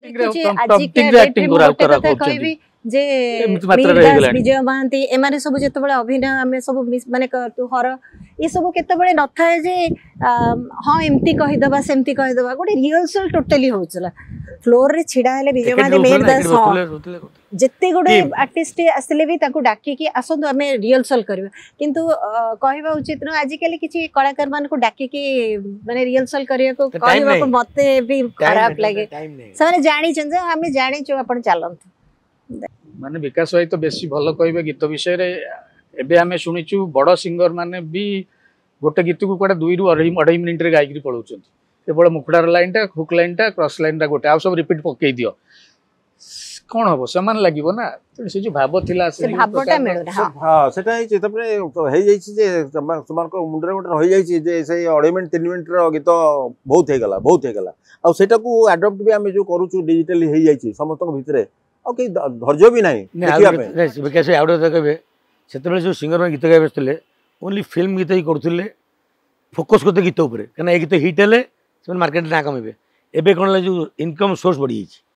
देखुची आज के डेट रे गोटे कथा कहबी जे मीरदास विजय महांती एमाने सब जेतबेले अभिनय आमे सब माने तू हर ये सब केतबेले न थाए जे हां एमती कहि दबा सेमती कहि दबा गोटे रिहर्सल टोटली होचला फ्लोर रे छिडा हेले विजय महांती मीरदास जेते गोटे आर्टिस्ट आसले भी ताको डाकी कि आसंतु आमे रिहर्सल करबा किंतु कहबा उचित न आज काली किछि कलाकार मान को डाकी कि माने रिहर्सल करिया को कहबा को मते भी खराब लागे सने जानि छन जे आमे जानि छु अपन चालंत माने विकास भाई तो बेसी भल कहबे गीत विषय रे एबे आमे सुनिचु बड़ सिंगर माने भी गोटे गीत को कोडा 2 रु 2.5 मिनिट रे गायकरी पळौचन केवल मुखडार लाइन टा हुक लाइन टा क्रॉस लाइन टा गोटे आ सब रिपीट पकई दियो कोन हबो समान लागिवो ना से जो भाव थिला से भावटा मेळो हां सेटा हे तपरे हे जाईछि जे समान को मुंडरे गोटे रहि जाईछि जे से 2.5 मिनिट 3 मिनिट रो गीत बहुत हे गला आ सेटा को अडॉप्ट भी आमे जो करूछु डिजिटली हे जाईछि समस्त भितरे ओके धैर्य भी नहीं देखिया पे विकास आउडो देखबे सेतबेले जो सिंगर में गीत गाय बसले ओनली फिल्म गीत ही करथुले फोकस करते गीत ऊपर कना ए गीत हिट हेले से मार्केट ना कमेबे एबे कोन जो इनकम सोर्स बढ़ी जाईछि